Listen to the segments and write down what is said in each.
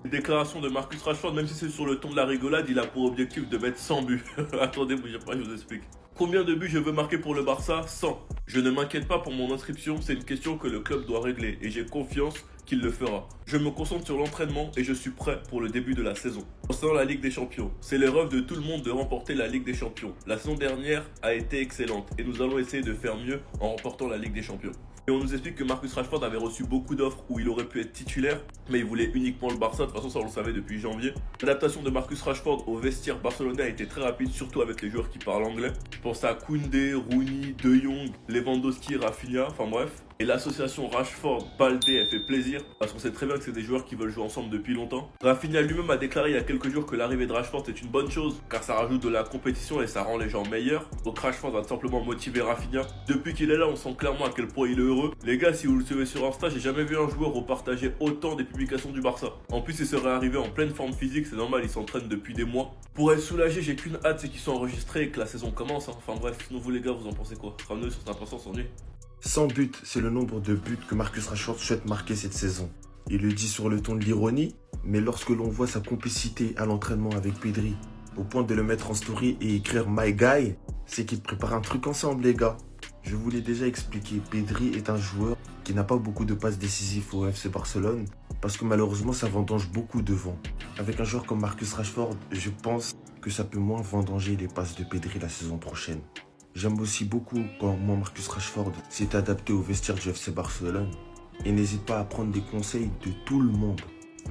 Une déclaration de Marcus Rashford, même si c'est sur le ton de la rigolade, il a pour objectif de mettre 100 buts. Attendez, bougez pas, je vous explique. Combien de buts je veux marquer pour le Barça? 100. Je ne m'inquiète pas pour mon inscription, c'est une question que le club doit régler et j'ai confiance qu'il le fera. Je me concentre sur l'entraînement et je suis prêt pour le début de la saison. Concernant la Ligue des Champions, c'est le rêve de tout le monde de remporter la Ligue des Champions. La saison dernière a été excellente et nous allons essayer de faire mieux en remportant la Ligue des Champions. Et on nous explique que Marcus Rashford avait reçu beaucoup d'offres où il aurait pu être titulaire, mais il voulait uniquement le Barça. De toute façon, ça on le savait depuis janvier. L'adaptation de Marcus Rashford au vestiaire barcelonais a été très rapide, surtout avec les joueurs qui parlent anglais. Je pense à Koundé, Rooney, De Jong, Lewandowski, Rafinha, enfin bref. Et l'association Rashford-Baldé, elle fait plaisir parce qu'on sait très bien que c'est des joueurs qui veulent jouer ensemble depuis longtemps. Rafinha lui-même a déclaré il y a quelques jours que l'arrivée de Rashford est une bonne chose car ça rajoute de la compétition et ça rend les gens meilleurs. Donc Rashford va simplement motiver Rafinha. Depuis qu'il est là, on sent clairement à quel point il est heureux. Les gars, si vous le suivez sur Insta, j'ai jamais vu un joueur repartager autant des publications du Barça. En plus, il serait arrivé en pleine forme physique, c'est normal, il s'entraîne depuis des mois. Pour être soulagé, j'ai qu'une hâte, c'est qu'ils soient enregistrés et que la saison commence. Enfin bref, sinon vous les gars, vous en pensez quoi? Ramenez sur cette impatience en nuit. 100 buts, c'est le nombre de buts que Marcus Rashford souhaite marquer cette saison. Il le dit sur le ton de l'ironie, mais lorsque l'on voit sa complicité à l'entraînement avec Pedri, au point de le mettre en story et écrire My Guy, c'est qu'ils préparent un truc ensemble les gars. Je vous l'ai déjà expliqué, Pedri est un joueur qui n'a pas beaucoup de passes décisives au FC Barcelone, parce que malheureusement ça vendange beaucoup devant. Avec un joueur comme Marcus Rashford, je pense que ça peut moins vendanger les passes de Pedri la saison prochaine. J'aime aussi beaucoup comment Marcus Rashford s'est adapté au vestiaire du FC Barcelone et n'hésite pas à prendre des conseils de tout le monde,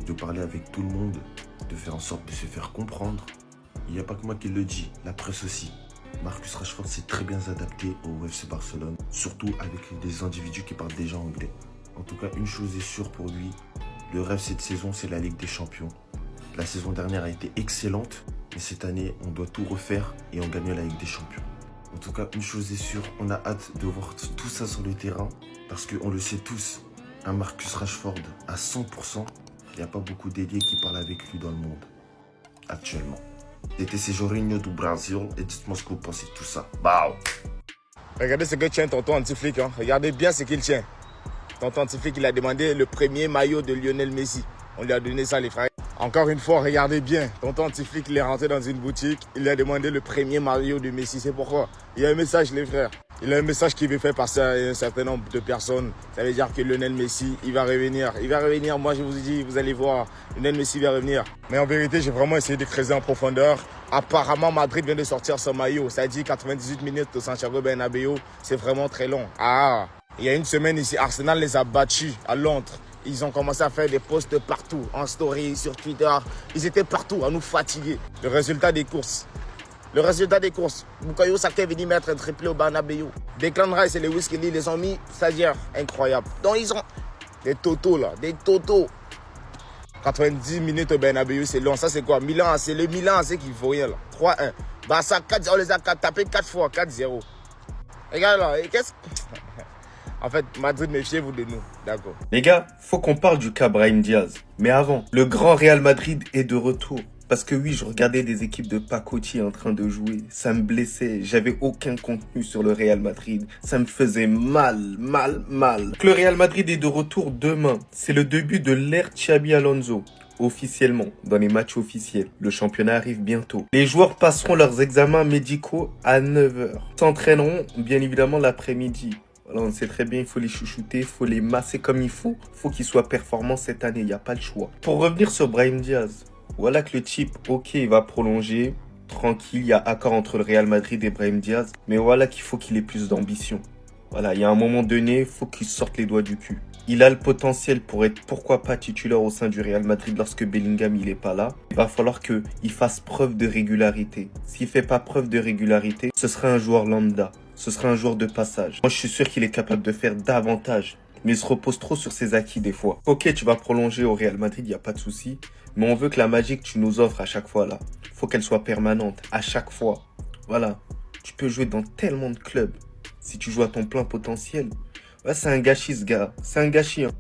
de parler avec tout le monde, de faire en sorte de se faire comprendre. Il n'y a pas que moi qui le dis, la presse aussi. Marcus Rashford s'est très bien adapté au FC Barcelone, surtout avec des individus qui parlent déjà anglais. En tout cas, une chose est sûre pour lui, le rêve cette saison, c'est la Ligue des Champions. La saison dernière a été excellente, mais cette année, on doit tout refaire et en gagner la Ligue des Champions. En tout cas, une chose est sûre, on a hâte de voir tout ça sur le terrain parce qu'on le sait tous, un Marcus Rashford à 100%, il n'y a pas beaucoup d'ailiers qui parlent avec lui dans le monde actuellement. C'était Jorginho du Brésil et dites-moi ce que vous pensez de tout ça. Bao. Regardez ce que tient tonton Antiflic. Hein. Regardez bien ce qu'il tient. Tonton Antiflic, il a demandé le premier maillot de Lionel Messi. On lui a donné ça, les frères. Encore une fois, regardez bien. Tonton Antiflic, il est rentré dans une boutique. Il lui a demandé le premier maillot de Messi. C'est pourquoi. Il y a un message, les frères. Il a un message qui veut faire passer à un certain nombre de personnes. Ça veut dire que Lionel Messi, il va revenir. Il va revenir. Moi, je vous dis, vous allez voir. Lionel Messi va revenir. Mais en vérité, j'ai vraiment essayé de creuser en profondeur. Apparemment, Madrid vient de sortir son maillot. Ça dit 98 minutes au Santiago Bernabéu. C'est vraiment très long. Ah, il y a une semaine ici, Arsenal les a battus à Londres. Ils ont commencé à faire des posts partout, en story, sur Twitter. Ils étaient partout à nous fatiguer. Le résultat des courses. Bukayo Saka est venu mettre un triplé au Bernabéu. Declan Rice et Lewis Kelly les ont mis, c'est-à-dire incroyable. Donc ils ont des totaux là, des totaux. 90 minutes au Bernabéu, c'est long. Ça c'est quoi? Milan, c'est le Milan, c'est qu'il faut rien là. 3-1. Barça 4-0, on les a tapés 4 fois, 4-0. Regarde là, et qu'est-ce En fait, Madrid, méfiez-vous de nous, d'accord. Les gars, faut qu'on parle du cas Brahim Diaz. Mais avant, le grand Real Madrid est de retour. Parce que oui, je regardais des équipes de pacotille en train de jouer. Ça me blessait. J'avais aucun contenu sur le Real Madrid. Ça me faisait mal. Donc, le Real Madrid est de retour demain. C'est le début de l'ère Xabi Alonso. Officiellement, dans les matchs officiels. Le championnat arrive bientôt. Les joueurs passeront leurs examens médicaux à 9h. S'entraîneront, bien évidemment, l'après-midi. Voilà, on sait très bien, il faut les chouchouter, il faut les masser comme il faut. Il faut qu'ils soient performants cette année, il n'y a pas le choix. Pour revenir sur Brahim Diaz, voilà que le type, ok, il va prolonger. Tranquille, il y a accord entre le Real Madrid et Brahim Diaz. Mais voilà qu'il faut qu'il ait plus d'ambition. Voilà, il y a un moment donné, il faut qu'il sorte les doigts du cul. Il a le potentiel pour être, pourquoi pas, titulaire au sein du Real Madrid lorsque Bellingham il est pas là. Il va falloir qu'il fasse preuve de régularité. S'il fait pas preuve de régularité, ce sera un joueur lambda. Ce sera un joueur de passage. Moi, je suis sûr qu'il est capable de faire davantage. Mais il se repose trop sur ses acquis des fois. Ok, tu vas prolonger au Real Madrid, il n'y a pas de souci. Mais on veut que la magie que tu nous offres à chaque fois là, faut qu'elle soit permanente, à chaque fois. Voilà. Tu peux jouer dans tellement de clubs. Si tu joues à ton plein potentiel. Ouais, c'est un gâchis ce gars. C'est un gâchis. Hein.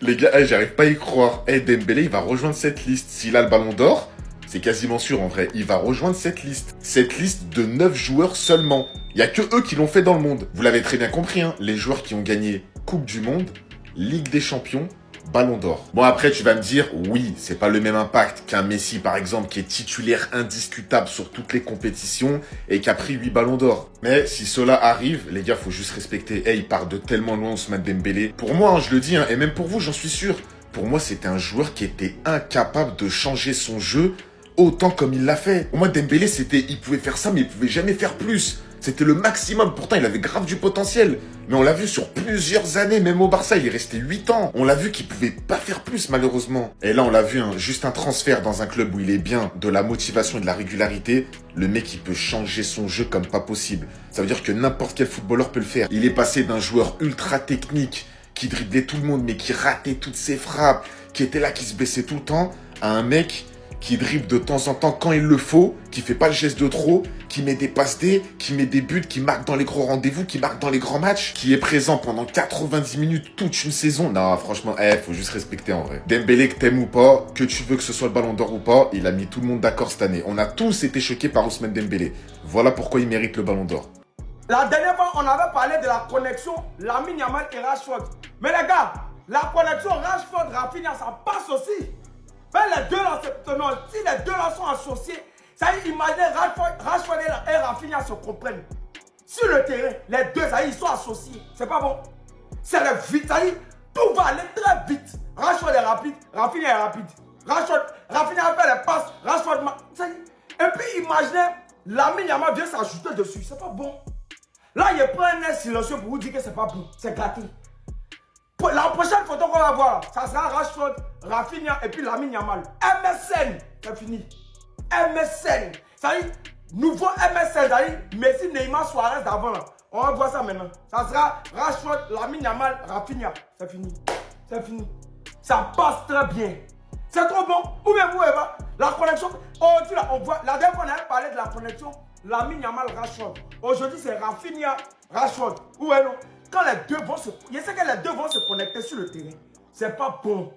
Les gars, j'arrive pas à y croire. Dembélé, il va rejoindre cette liste. S'il a le ballon d'or, c'est quasiment sûr en vrai. Il va rejoindre cette liste. Cette liste de 9 joueurs seulement. Il n'y a que eux qui l'ont fait dans le monde. Vous l'avez très bien compris, hein. Les joueurs qui ont gagné Coupe du Monde, Ligue des Champions, Ballon d'Or. Bon, après, tu vas me dire, oui, c'est pas le même impact qu'un Messi, par exemple, qui est titulaire indiscutable sur toutes les compétitions et qui a pris 8 Ballons d'Or. Mais si cela arrive, les gars, faut juste respecter. Il part de tellement loin, Ousmane Dembélé. Pour moi, je le dis, et même pour vous, j'en suis sûr, pour moi, c'était un joueur qui était incapable de changer son jeu autant comme il l'a fait. Pour moi, Dembélé, il pouvait faire ça, mais il pouvait jamais faire plus. C'était le maximum. Pourtant, il avait grave du potentiel. Mais on l'a vu sur plusieurs années, même au Barça, il est resté 8 ans. On l'a vu qu'il pouvait pas faire plus, malheureusement. Et là, on l'a vu, juste un transfert dans un club où il est bien, de la motivation et de la régularité. Le mec, il peut changer son jeu comme pas possible. Ça veut dire que n'importe quel footballeur peut le faire. Il est passé d'un joueur ultra technique, qui driblait tout le monde, mais qui ratait toutes ses frappes, qui était là, qui se baissait tout le temps, à un mec qui dribble de temps en temps quand il le faut, qui fait pas le geste de trop, qui met des passes D, qui met des buts, qui marque dans les gros rendez-vous, qui marque dans les grands matchs, qui est présent pendant 90 minutes toute une saison. Non, franchement, faut juste respecter en vrai. Dembélé, que t'aimes ou pas, que tu veux que ce soit le Ballon d'Or ou pas, il a mis tout le monde d'accord cette année. On a tous été choqués par Ousmane Dembélé. Voilà pourquoi il mérite le Ballon d'Or. La dernière fois, on avait parlé de la connexion Lamine Yamal et Rashford. Mais les gars, la connexion Rashford-Rafinha, ça passe aussi. Mais les deux là, si les deux là sont associés, ça y est, imaginez Rashford et Rafinha se comprennent. Sur le terrain, les deux, ça y est, ils sont associés. C'est pas bon. C'est le vite, ça y est, tout va aller très vite. Rashford est rapide, Rafinha est rapide. Rafinha fait les passes, Rashford, ça y est. Et puis imaginez, Lamine Yamal vient s'ajouter dessus. C'est pas bon. Là, il prend un air silencieux pour vous dire que c'est pas bon. C'est gâté. La prochaine photo qu'on va voir, ça sera Rashford, Rafinha et puis Lamine Yamal. MSN, c'est fini. MSN. Ça y est, nouveau MSN, ça y est, Messi, Neymar, Suarez d'avant là. On va voir ça maintenant. Ça sera Rashford, Lamine Yamal, Rafinha. C'est fini. C'est fini. Ça passe très bien. C'est trop bon. Ou bien vous, Eva, la connexion. Aujourd'hui, là, on voit. La dernière fois, on avait parlé de la connexion Lamine Yamal, Rashford. Aujourd'hui, c'est Rafinha, Rashford. Ou non? Quand les deux vont se... Je sais que les deux vont se connecter sur le terrain. C'est pas bon.